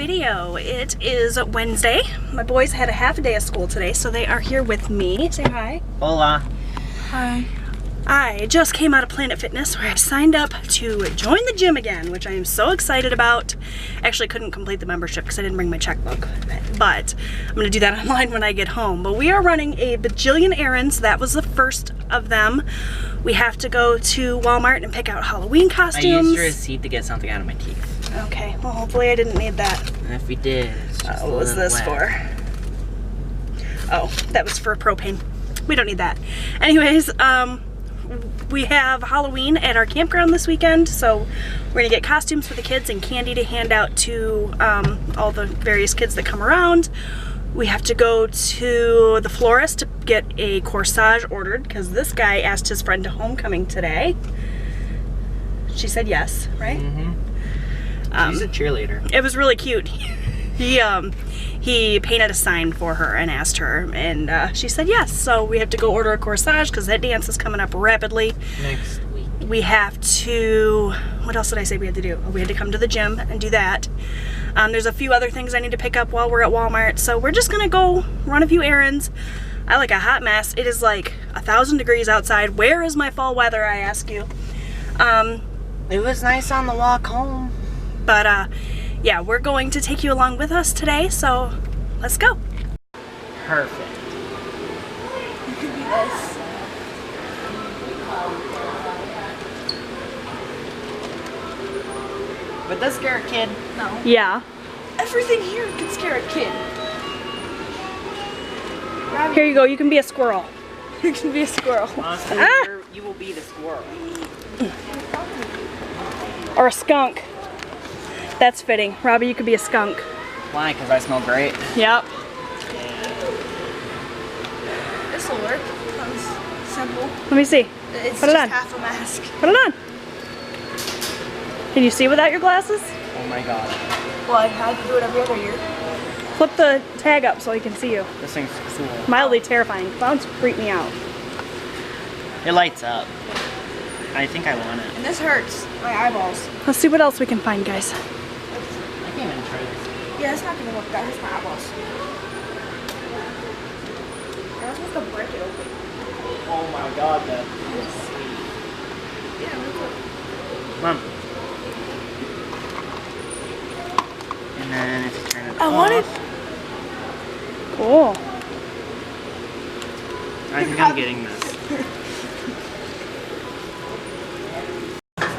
video. It is Wednesday. My boys had a half a day of school today, so they are here with me. Say hi. Hola. Hi. I just came out of Planet Fitness where I signed up to join the gym again, which I am so excited about. Actually couldn't complete the membership because I didn't bring my checkbook, but I'm gonna do that online when I get home. But we are running a bajillion errands. That was the first of them. We have to go to Walmart and pick out Halloween costumes. I used your receipt to get something out of my teeth. Okay, well hopefully I didn't need that. And if we did, it's just what was this for? Oh, that was for propane. We don't need that. Anyways, we have Halloween at our campground this weekend, so we're gonna get costumes for the kids and candy to hand out to all the various kids that come around. We have to go to the florist to get a corsage ordered because this guy asked his friend to homecoming today. She said yes, right? Mm-hmm. She's a cheerleader. It was really cute. He painted a sign for her and asked her, and she said yes. So we have to go order a corsage because that dance is coming up rapidly. Next week. We have to, what else did I say we had to do? Oh, we had to come to the gym and do that. There's a few other things I need to pick up while we're at Walmart. So we're just gonna go run a few errands. I like a hot mess. It is like 1,000 degrees outside. Where is my fall weather, I ask you? It was nice on the walk home. But yeah, we're going to take you along with us today, so let's go. Perfect. Yes. Would this scare a kid? No. Yeah. Everything here can scare a kid. Here you go, you can be a squirrel. You can be a squirrel. Honestly, you will be the squirrel. Or a skunk. That's fitting. Robbie, you could be a skunk. Why? Because I smell great. Yep. This will work. Sounds simple. Let me see. It's Put it just on. half a mask. Put it on. Can you see without your glasses? Oh my god. Well, I had to do it every other year. Flip the tag up so he can see you. This thing's cool. Mildly terrifying. Clowns freak me out. It lights up. I think I want it. And this hurts my eyeballs. Let's see what else we can find, guys. I can't even try this. Yeah, it's not gonna work. That hurts my eyeballs. I'm supposed to break it open. Oh my god, that's sweet. Yeah, really cool. Mom. And then if you turn it I want it. Cool. I think I'm getting this.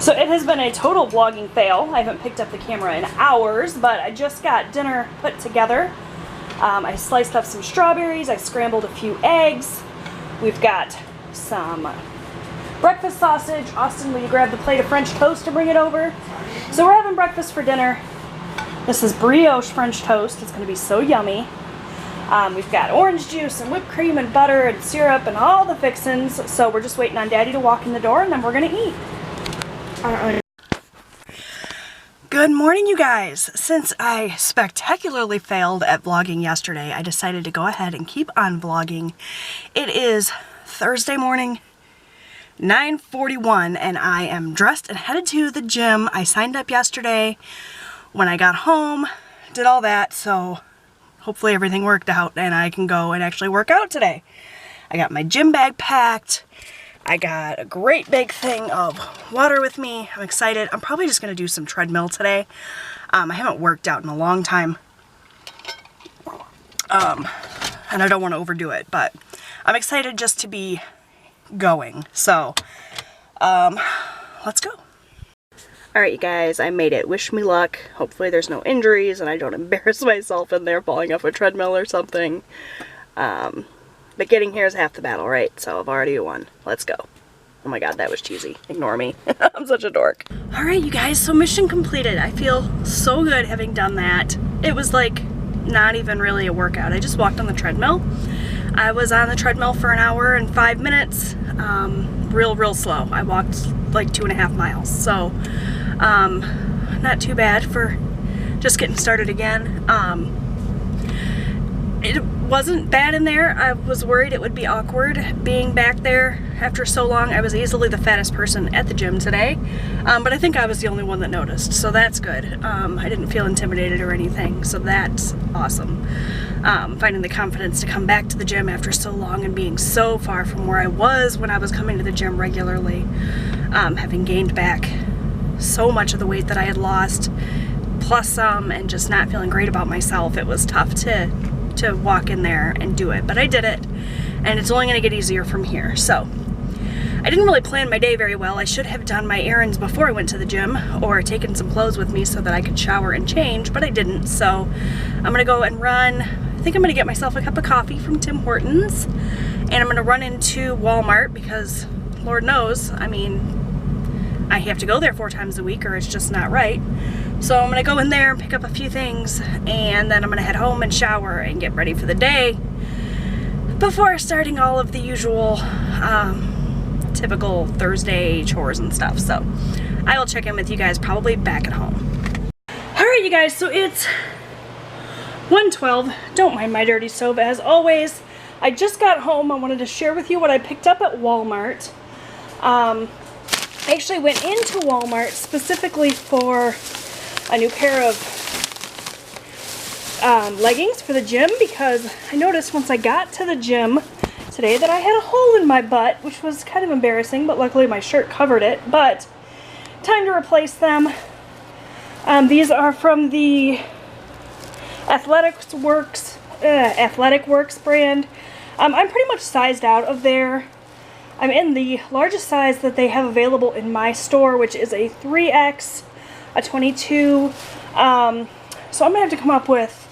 So it has been a total vlogging fail. I haven't picked up the camera in hours, but I just got dinner put together. I sliced up some strawberries, I scrambled a few eggs. We've got some breakfast sausage. Austin, will you grab the plate of French toast to bring it over? So we're having breakfast for dinner. This is brioche French toast. It's gonna be so yummy. We've got orange juice and whipped cream and butter and syrup and all the fixins. So we're just waiting on Daddy to walk in the door and then we're gonna eat. Good morning, you guys. Since I spectacularly failed at vlogging yesterday, I decided to go ahead and keep on vlogging. It is Thursday morning, 9:41, and I am dressed and headed to the gym. I signed up yesterday. When I got home, did all that, so hopefully everything worked out and I can go and actually work out today. I got my gym bag packed. I got a great big thing of water with me. I'm excited. I'm probably just gonna do some treadmill today. I haven't worked out in a long time. And I don't want to overdo it, but I'm excited just to be going. So, let's go. All right, you guys, I made it. Wish me luck. Hopefully there's no injuries and I don't embarrass myself in there falling off a treadmill or something. But getting here is half the battle, right? So I've already won. Let's go. Oh my god, that was cheesy. Ignore me. I'm such a dork. All right, you guys, so mission completed. I feel so good having done that. It was like not even really a workout. I just walked on the treadmill. I was on the treadmill for an hour and 5 minutes. Real slow. I walked like 2.5 miles. So not too bad for just getting started again. wasn't bad in there. I was worried it would be awkward being back there after so long. I was easily the fattest person at the gym today, but I think I was the only one that noticed, so that's good. I didn't feel intimidated or anything, so that's awesome. Finding the confidence to come back to the gym after so long and being so far from where I was when I was coming to the gym regularly, having gained back so much of the weight that I had lost, plus some, and just not feeling great about myself. It was tough to walk in there and do it, but I did it, and it's only going to get easier from here. So I didn't really plan my day very well. I should have done my errands before I went to the gym, or taken some clothes with me so that I could shower and change, but I didn't. So I'm going to go and run. I think I'm going to get myself a cup of coffee from Tim Hortons, and I'm going to run into Walmart because Lord knows, I mean, I have to go there 4 times a week or it's just not right. So I'm going to go in there and pick up a few things, and then I'm going to head home and shower and get ready for the day before starting all of the usual typical Thursday chores and stuff. So I will check in with you guys probably back at home. Alright you guys, so it's 1:12. Don't mind my dirty stove as always. I just got home. I wanted to share with you what I picked up at Walmart. I actually went into Walmart specifically for a new pair of leggings for the gym, because I noticed once I got to the gym today that I had a hole in my butt, which was kind of embarrassing, but luckily my shirt covered it. But time to replace them. These are from the Athletic Works brand. I'm pretty much sized out of there. I'm in the largest size that they have available in my store, which is a 3X, a 22. So I'm gonna have to come up with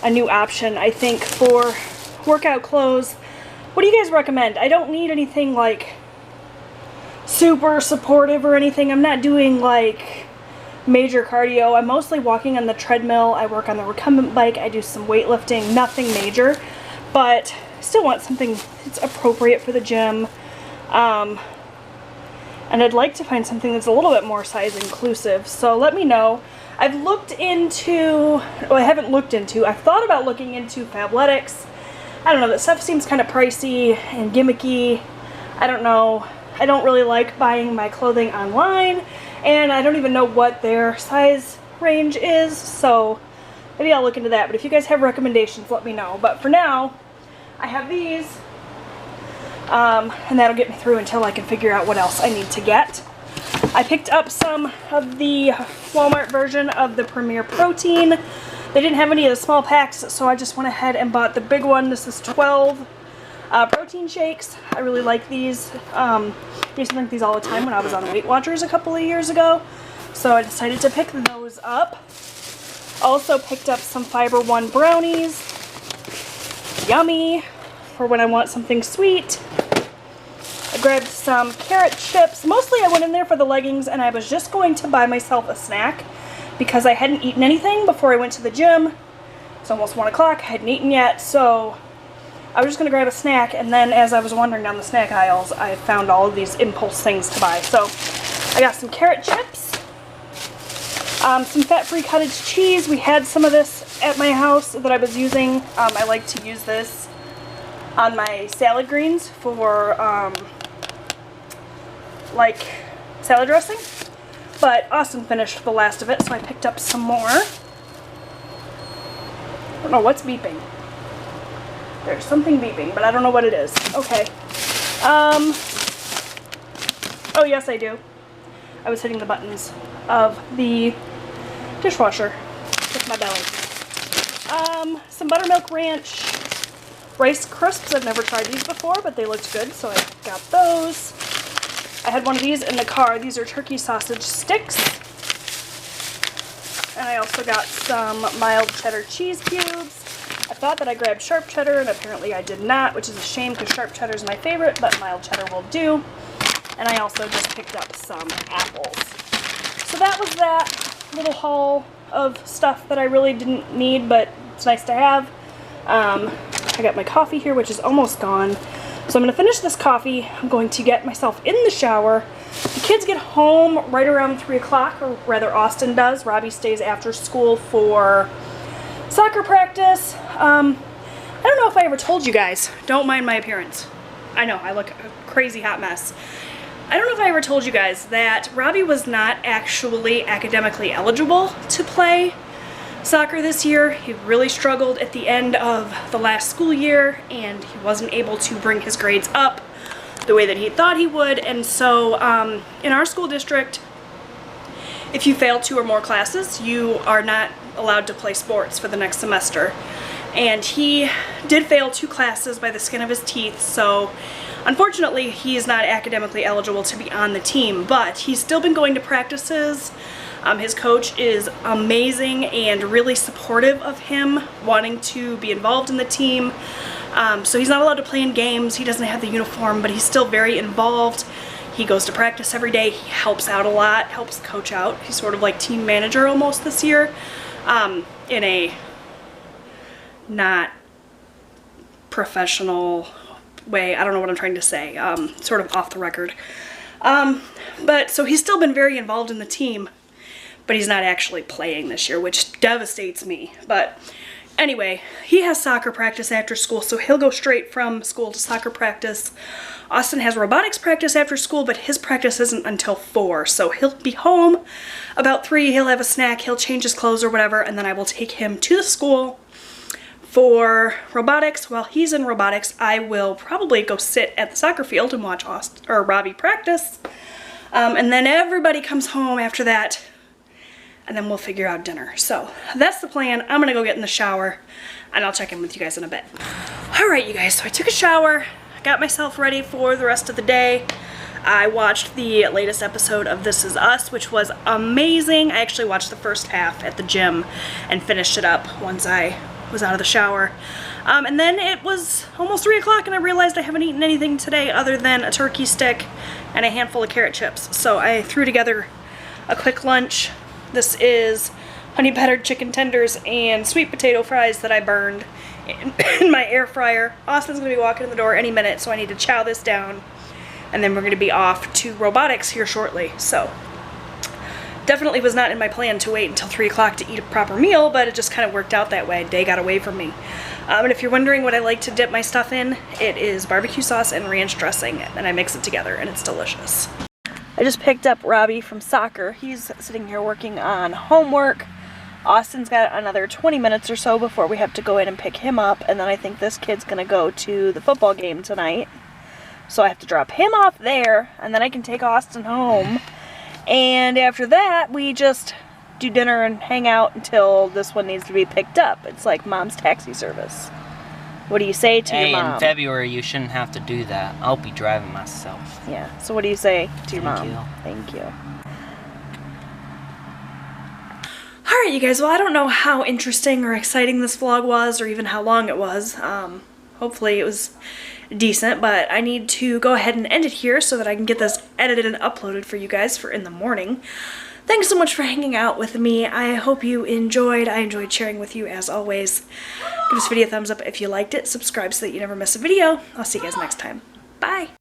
a new option, I think, for workout clothes. What do you guys recommend? I don't need anything like super supportive or anything. I'm not doing like major cardio. I'm mostly walking on the treadmill. I work on the recumbent bike. I do some weightlifting, nothing major, but still want something that's appropriate for the gym. And I'd like to find something that's a little bit more size inclusive. So let me know. I've looked into, well, I haven't looked into, I've thought about looking into Fabletics. I don't know, that stuff seems kind of pricey and gimmicky. I don't know. I don't really like buying my clothing online, and I don't even know what their size range is, so maybe I'll look into that. But if you guys have recommendations, let me know. But for now, I have these, and that'll get me through until I can figure out what else I need to get. I picked up some of the Walmart version of the Premier Protein. They didn't have any of the small packs, so I just went ahead and bought the big one. This is 12 protein shakes. I really like these. I used to drink these all the time when I was on Weight Watchers a couple of years ago, so I decided to pick those up. Also picked up some Fiber One brownies. Yummy for when I want something sweet. I grabbed some carrot chips. Mostly I went in there for the leggings, and I was just going to buy myself a snack because I hadn't eaten anything before I went to the gym. It's almost 1 o'clock. I hadn't eaten yet, so I was just going to grab a snack, and then as I was wandering down the snack aisles, I found all of these impulse things to buy. So I got some carrot chips, some fat-free cottage cheese. We had some of this at my house that I was using. I like to use this on my salad greens for like salad dressing. But Austin finished the last of it, so I picked up some more. I don't know what's beeping. There's something beeping, but I don't know what it is. Okay. Oh yes, I do. I was hitting the buttons of the dishwasher with my belly. Some buttermilk ranch rice crisps. I've never tried these before, but they looked good, so I got those. I had one of these in the car. These are turkey sausage sticks. And I also got some mild cheddar cheese cubes. I thought that I grabbed sharp cheddar, and apparently I did not, which is a shame because sharp cheddar is my favorite, but mild cheddar will do. And I also just picked up some apples. So that was that little haul of stuff that I really didn't need, but it's nice to have. I got my coffee here, which is almost gone. So I'm going to finish this coffee. I'm going to get myself in the shower. The kids get home right around 3 o'clock, or rather Austin does. Robbie stays after school for soccer practice. I don't know if I ever told you guys, don't mind my appearance. I know, I look a crazy hot mess. I don't know if I ever told you guys that Robbie was not actually academically eligible to play soccer this year. He really struggled at the end of the last school year, and he wasn't able to bring his grades up the way that he thought he would. And so in our school district, if you fail 2 or more classes, you are not allowed to play sports for the next semester. And he did fail 2 classes by the skin of his teeth, so unfortunately he is not academically eligible to be on the team, but he's still been going to practices. His coach is amazing and really supportive of him wanting to be involved in the team. So he's not allowed to play in games, he doesn't have the uniform, but he's still very involved. He goes to practice every day, he helps out a lot, helps coach out. He's sort of like team manager almost this year, in a not professional way. I don't know what I'm trying to say, sort of off the record. But so he's still been very involved in the team, but he's not actually playing this year, which devastates me. But anyway, he has soccer practice after school, so he'll go straight from school to soccer practice. Austin has robotics practice after school, but his practice isn't until 4, so he'll be home about 3, he'll have a snack, he'll change his clothes or whatever, and then I will take him to the school for robotics. While he's in robotics, I will probably go sit at the soccer field and watch Robbie practice. And then everybody comes home after that, and then we'll figure out dinner. So that's the plan. I'm gonna go get in the shower, and I'll check in with you guys in a bit. All right, you guys, so I took a shower, got myself ready for the rest of the day. I watched the latest episode of This Is Us, which was amazing. I actually watched the first half at the gym and finished it up once I was out of the shower. And then it was almost 3 o'clock and I realized I haven't eaten anything today other than a turkey stick and a handful of carrot chips. So I threw together a quick lunch. This is honey buttered chicken tenders and sweet potato fries that I burned in my air fryer. Austin's gonna be walking in the door any minute, so I need to chow this down. And then we're gonna be off to robotics here shortly. So definitely was not in my plan to wait until 3 o'clock to eat a proper meal, but it just kind of worked out that way. Day got away from me. And if you're wondering what I like to dip my stuff in, it is barbecue sauce and ranch dressing, and I mix it together, and it's delicious. I just picked up Robbie from soccer. He's sitting here working on homework. Austin's got another 20 minutes or so before we have to go in and pick him up, and then I think this kid's gonna go to the football game tonight. So I have to drop him off there, and then I can take Austin home. And after that, we just do dinner and hang out until this one needs to be picked up. It's like mom's taxi service. What do you say to your mom? Hey, in February, you shouldn't have to do that. I'll be driving myself. Yeah, so what do you say to your mom? Thank you. Alright, you guys, well, I don't know how interesting or exciting this vlog was, or even how long it was. Hopefully it was decent, but I need to go ahead and end it here so that I can get this edited and uploaded for you guys for in the morning. Thanks so much for hanging out with me. I hope you enjoyed. I enjoyed sharing with you as always. Give this video a thumbs up if you liked it. Subscribe so that you never miss a video. I'll see you guys next time. Bye!